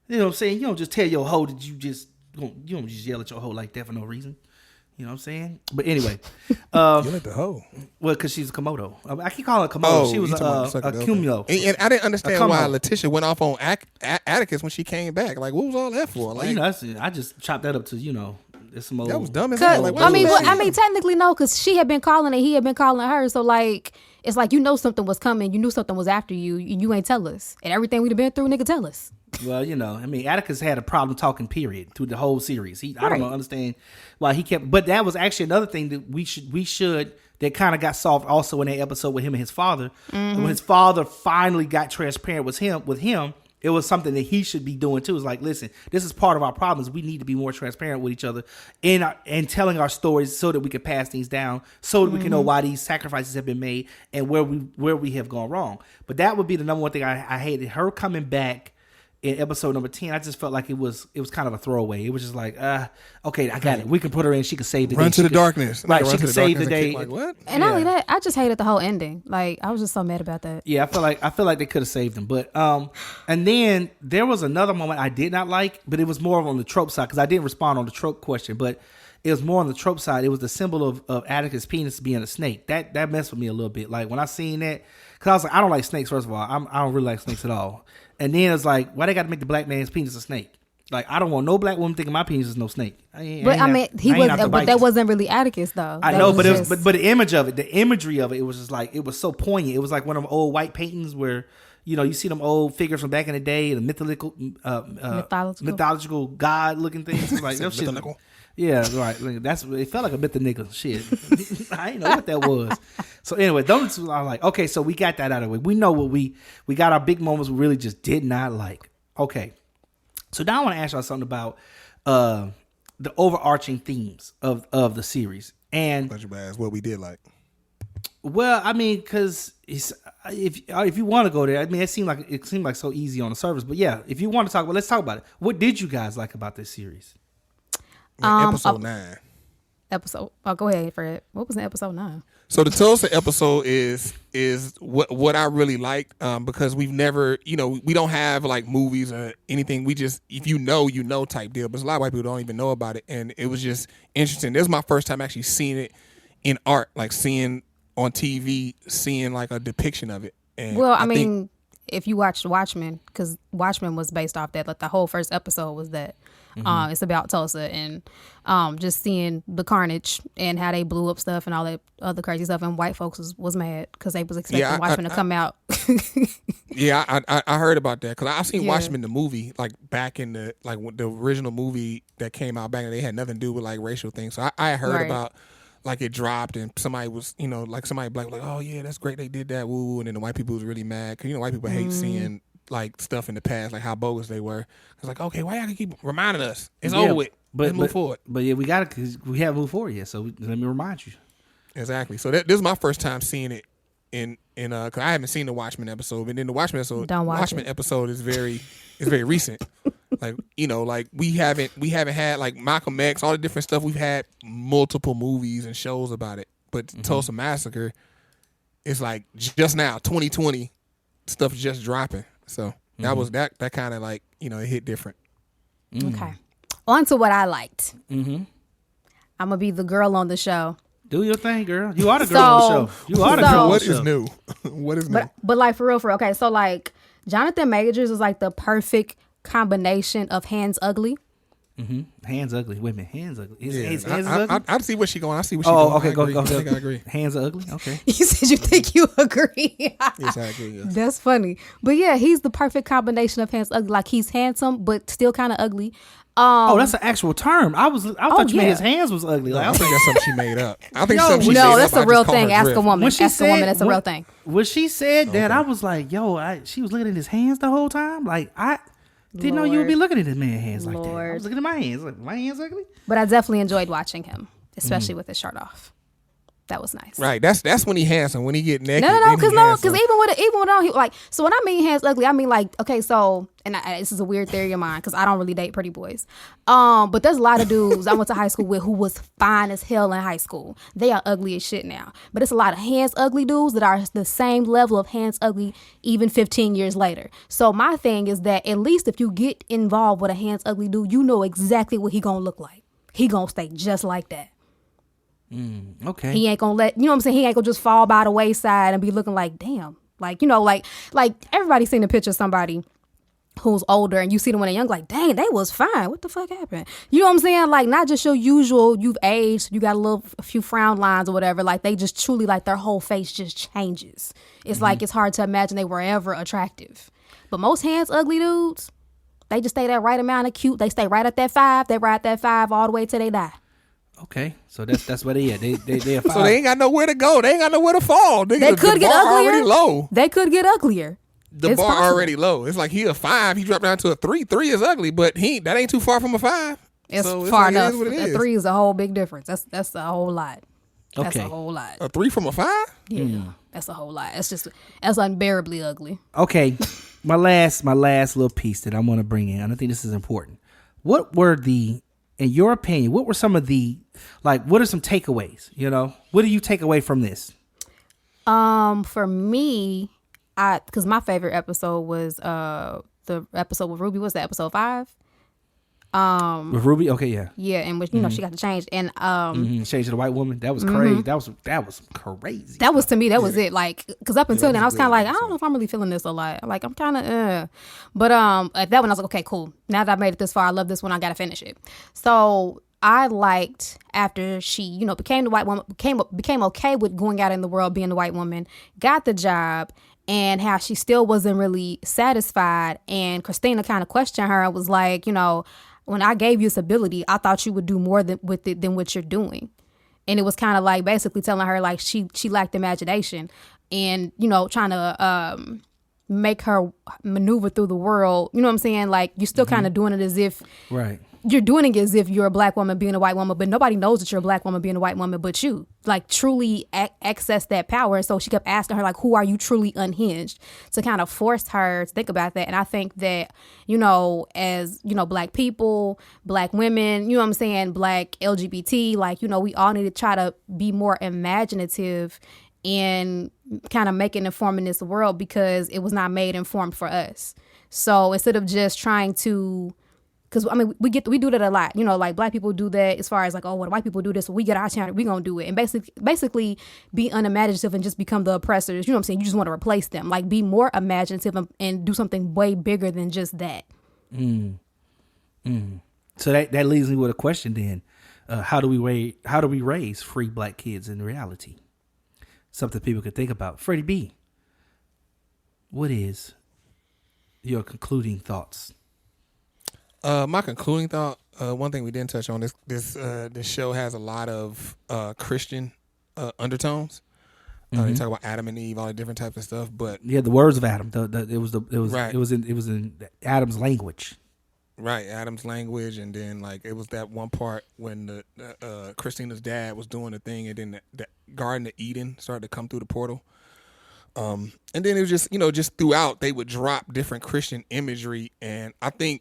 You know what I'm saying? You don't just tell your hoe that you don't just yell at your hoe like that for no reason. You know what I'm saying? But anyway. You like the hoe. Well, because she's a Komodo. I keep calling her Komodo. She was a cumulo. And I didn't understand why Letitia went off on Atticus when she came back. Like, what was all that for? Like, I just chopped that up to, it's some old... That was dumb as hell. Like, I mean, technically, no, because she had been calling and he had been calling her. So, like, it's like, something was coming. You knew something was after you. And you ain't tell us. And everything we'd have been through, nigga, tell us. Well, Atticus had a problem talking, period, through the whole series. I don't understand why he kept... But that was actually another thing that we should that kind of got solved also in that episode with him and his father. When his father finally got transparent with him, it was something that he should be doing too. It's like, listen, this is part of our problems. We need to be more transparent with each other and telling our stories so that we can pass things down, so that we can know why these sacrifices have been made and where we have gone wrong. But that would be the number one thing I hated. Her coming back in episode number 10, I just felt like it was kind of a throwaway. It was just like, okay, I got it. We can put her in. She can save the day. Run to the darkness. Right, she can save the day. Like, what? And not only that, I just hated the whole ending. Like, I was just so mad about that. Yeah, I feel like they could have saved him. But and then there was another moment I did not like, but it was more on the trope side because I didn't respond on the trope question, but it was more on the trope side. It was the symbol of Atticus' penis being a snake. That messed with me a little bit. Like when I seen that, because I was like, I don't like snakes. First of all, I don't really like snakes at all. And then it's like, why they got to make the black man's penis a snake? Like, I don't want no black woman thinking my penis is no snake. But that wasn't really Atticus though. I know, but the image of it, the imagery of it, it was just like, it was so poignant. It was like one of them old white paintings where, you see them old figures from back in the day, the mythological god looking things. Like that shit. Mythological. Yeah, right. It felt like a mythological shit. I didn't know what that was. So anyway, those two are like, okay, so we got that out of the way. We know what we got our big moments we really just did not like. Okay. So now I want to ask y'all something about the overarching themes of the series. And what we did like. Well, I mean, because if you want to go there, I mean, it seemed like so easy on the surface. But yeah, if you want to talk about, let's talk about it. What did you guys like about this series? Episode 9. Go ahead, Fred. What was in episode 9? So the Tulsa episode is what I really liked because we've never, we don't have like movies or anything. We just, if you know type deal. But a lot of white people don't even know about it. And it was just interesting. This was my first time actually seeing it in art, like seeing on TV, seeing like a depiction of it. And well, I mean, if you watched Watchmen, because Watchmen was based off that, like the whole first episode was that. It's about Tulsa and just seeing the carnage and how they blew up stuff and all that other crazy stuff. And white folks was mad because they was expecting Watchmen to come out. Yeah, I heard about that because I've seen Watchmen the movie like back in the the original movie that came out back, and they had nothing to do with like racial things. So I heard about like it dropped and somebody was like somebody black was like, oh yeah, that's great they did that, woo, and then the white people was really mad because white people hate seeing like stuff in the past, like how bogus they were. It's like, okay, why y'all can keep reminding us? It's over with. Let's move forward. But yeah, we got it because we haven't moved forward yet. So let me remind you. Exactly. So this is my first time seeing it in because I haven't seen the Watchmen episode, but then the Watchmen episode is very recent. Like like we haven't had like Malcolm X, all the different stuff. We've had multiple movies and shows about it, but Tulsa Massacre is like just now, 2020 stuff just dropping. So that was that kind of like it hit different. Okay, on to what I liked. I'm gonna be the girl on the show. Do your thing, girl. You are the girl on the show. You are the girl on the show. What is new? What is new? But like for real. Okay, so like Jonathan Majors is like the perfect combination of Hands Ugly. Hands Ugly. Wait a minute. Hands Ugly. Hands ugly? I see where she going. I see where she going. Okay, go. I think I agree. Hands are ugly. Okay. You said you think you agree. Yes, I agree. Yes. That's funny. But yeah, he's the perfect combination of Hands Ugly. Like he's handsome, but still kind of ugly. That's an actual term. I thought you meant his hands was ugly. Like, I think that's something she made up. I think something she made no, up. That's a real thing. Ask a woman. Ask a woman. That's a real thing. When she said that, I was like, she was looking at his hands the whole time. Like I didn't know you would be looking at this man's hands like that. I was looking at my hands. Like, my hands ugly? But I definitely enjoyed watching him, especially with his shirt off. That was nice. Right. That's when he handsome. When he get naked. No, because even with all he like. So when I mean hands ugly, I mean like okay. So this is a weird theory of mine because I don't really date pretty boys. But there's a lot of dudes I went to high school with who was fine as hell in high school. They are ugly as shit now. But it's a lot of hands ugly dudes that are the same level of hands ugly even 15 years later. So my thing is that at least if you get involved with a hands ugly dude, you know exactly what he gonna look like. He gonna stay just like that. Okay. He ain't gonna let, you know what I'm saying? He ain't gonna just fall by the wayside and be looking like, damn. Like, like everybody's seen a picture of somebody who's older and you see them when they're young, like, dang, they was fine. What the fuck happened? You know what I'm saying? Like, not just your usual, you've aged, you got a few frown lines or whatever. Like, they just truly, like, their whole face just changes. It's like, it's hard to imagine they were ever attractive. But most hands ugly dudes, they just stay that right amount of cute. They stay right at that 5. They ride that 5 all the way till they die. Okay, so that's where they at. They are 5. So they ain't got nowhere to go. They ain't got nowhere to fall. They could get uglier. Already low. They could get uglier. The bar possible. Already low. It's like he a 5. He dropped down to a 3. 3 is ugly, but that ain't too far from a 5. It's far enough. A 3 is a whole big difference. That's a whole lot. That's okay. a whole lot. A 3 from a 5? Yeah, that's a whole lot. That's unbearably ugly. Okay, my last little piece that I want to bring in, and I think this is important. What were in your opinion, what were some of what are some takeaways? What do you take away from this? For me, because my favorite episode was the episode with Ruby. What's that, episode 5? With Ruby? Okay, yeah. Yeah, and which she got to change and change to the white woman. That was crazy. That was crazy. That was to me. That was it. Like, because up until then, I was kind of like, I don't know if I'm really feeling this a lot. Like, I'm kind of, But at that one, I was like, okay, cool. Now that I made it this far, I love this one. I gotta finish it. So I liked after she, became the white woman, became okay with going out in the world, being the white woman, got the job, and how she still wasn't really satisfied. And Christina kind of questioned her and was like, you know, when I gave you this ability, I thought you would do more with it than what you're doing. And it was kind of like basically telling her like she lacked imagination and, you know, trying to make her maneuver through the world. You know what I'm saying? Like you're still kind of doing it as if you're doing it as if you're a black woman being a white woman, but nobody knows that you're a black woman being a white woman but you. Like truly access that power. And so she kept asking her like, who are you truly unhinged? To kind of force her to think about that. And I think that, you know, as, you know, black people, black women, you know what I'm saying, black LGBT, like, you know, we all need to try to be more imaginative and kind of making informed in this world because it was not made informed for us. So instead of just trying to, because I mean we do that a lot, you know, like black people do that as far as like, oh, when white people do this, when we get our chance, we gonna do it, and basically be unimaginative and just become the oppressors. You know what I'm saying? You just want to replace them. Like be more imaginative and do something way bigger than just that. So that leaves me with a question then: how do we raise free black kids in reality? Something people could think about. Freddie B, what is your concluding thoughts? My concluding thought, one thing we didn't touch on, this show has a lot of Christian undertones. They talk about Adam and Eve, all the different types of stuff. But yeah, the words of Adam. It was in Adam's language. Right, Adam's language, and then like it was that one part when the Christina's dad was doing the thing, and then the Garden of Eden started to come through the portal. And then it was just, you know, just throughout they would drop different Christian imagery, and I think,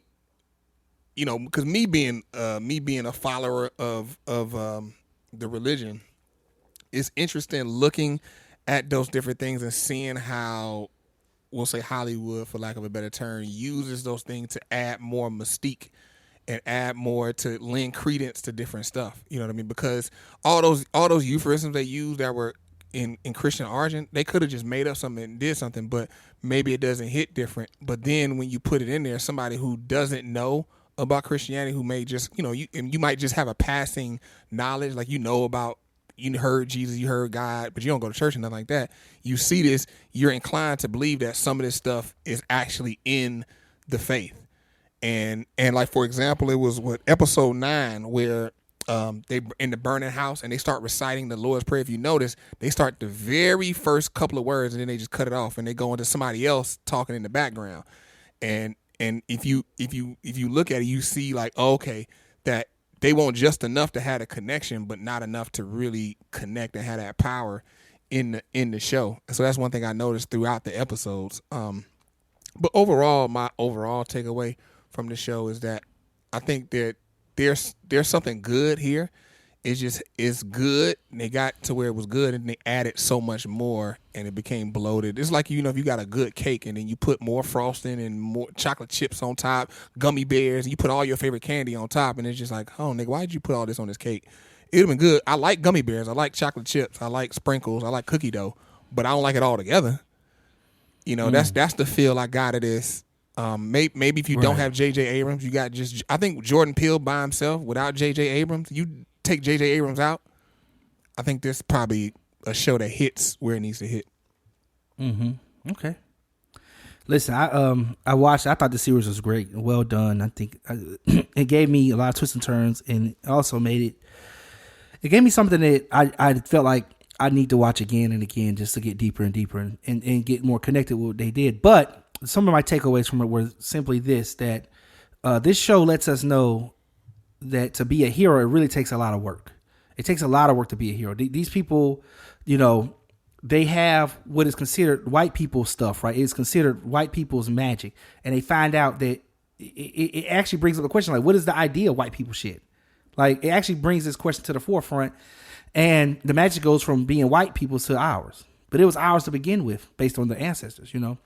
you know, because me being a follower of the religion, it's interesting looking at those different things and seeing how, we'll say Hollywood, for lack of a better term, uses those things to add more mystique and add more to lend credence to different stuff. You know what I mean? Because all those euphemisms they used that were in Christian origin, they could have just made up something and did something, but maybe it doesn't hit different. But then when you put it in there, somebody who doesn't know about Christianity, who may just, you know, you might just have a passing knowledge, like, you know, about, you heard Jesus, you heard God, but you don't go to church and nothing like that. You see this, you're inclined to believe that some of this stuff is actually in the faith. And like, for example, it was episode 9 where they in the burning house and they start reciting the Lord's Prayer. If you notice, they start the very first couple of words and then they just cut it off and they go into somebody else talking in the background. And if you look at it, you see like, oh, okay, that they want just enough to have a connection, but not enough to really connect and have that power in the show. So that's one thing I noticed throughout the episodes. But overall, my overall takeaway from the show is that I think that there's something good here. It's good. And they got to where it was good, and they added so much more, and it became bloated. It's like, you know, if you got a good cake and then you put more frosting and more chocolate chips on top, gummy bears, and you put all your favorite candy on top, and it's just like, oh, nigga, why did you put all this on this cake? It would have been good. I like gummy bears. I like chocolate chips. I like sprinkles. I like cookie dough, but I don't like it all together. You know, that's the feel I got of this. Maybe if you don't have J.J. Abrams, you got just, I think Jordan Peele by himself without J.J. Abrams, you take J.J. Abrams out, I think this is probably a show that hits where it needs to hit. Okay. Listen, I watched. I thought the series was great, well done. I think it gave me a lot of twists and turns, and also made it. It gave me something that I felt like I need to watch again and again just to get deeper and deeper and get more connected with what they did. But some of my takeaways from it were simply this: that this show lets us know that to be a hero, it really takes a lot of work. It takes a lot of work to be a hero. These people, you know, they have what is considered white people stuff, right? It's considered white people's magic. And they find out that it actually brings up the question, like, what is the idea of white people shit? Like, it actually brings this question to the forefront. And the magic goes from being white people to ours. But it was ours to begin with, based on the ancestors, you know?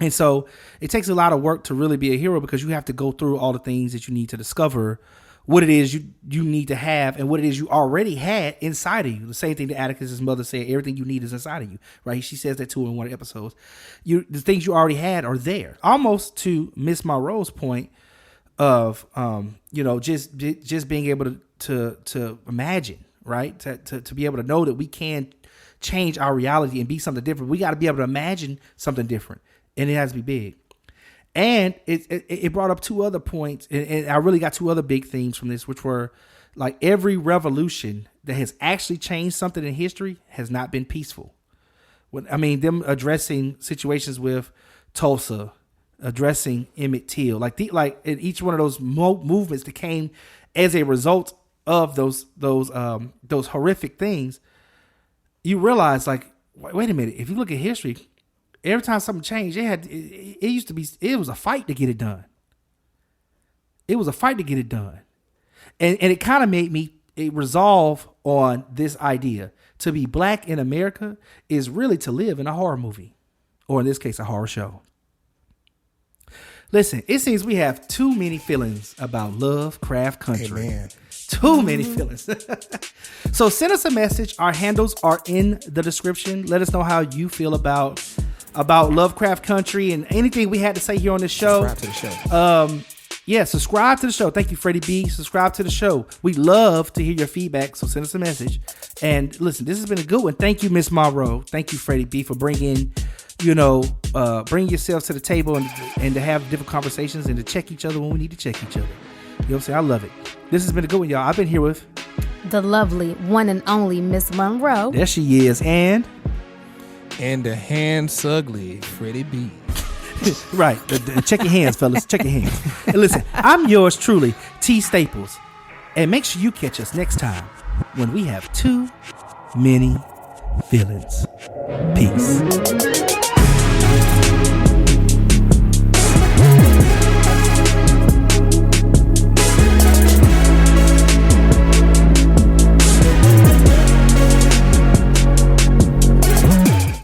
And so it takes a lot of work to really be a hero, because you have to go through all the things that you need to discover what it is you need to have and what it is you already had inside of you. The same thing that Atticus's mother said, everything you need is inside of you, right? She says that too in one of the episodes. The things you already had are there. Almost to Miss Monroe's point of, you know, just being able to imagine, right? To be able to know that we can change our reality and be something different. We got to be able to imagine something different, and it has to be big. And it brought up two other points, and I really got two other big themes from this, which were like every revolution that has actually changed something in history has not been peaceful. Them addressing situations with Tulsa, addressing Emmett Till, like in each one of those movements that came as a result of those horrific things, you realize, like, wait a minute, if you look at history, every time something changed, it was a fight to get it done. It was a fight to get it done. And it kind of made me resolve on this idea. To be black in America is really to live in a horror movie, or in this case, a horror show. Listen, it seems we have too many feelings about Lovecraft Country. Amen. Too many feelings. So send us a message. Our handles are in the description. Let us know how you feel about Lovecraft Country and anything we had to say here on this show. Subscribe to the show. Subscribe to the show. Thank you, Freddie B. Subscribe to the show. We love to hear your feedback, so send us a message. And listen, this has been a good one. Thank you, Miss Munroe. Thank you, Freddie B, for bringing yourselves to the table and to have different conversations and to check each other when we need to check each other. You know what I'm saying? I love it. This has been a good one, y'all. I've been here with the lovely one and only Miss Munroe. There she is. And the handsugly Freddie B. Right. Check your hands, fellas. Check your hands. And listen, I'm yours truly, T Staples. And make sure you catch us next time when we have too many feelings. Peace.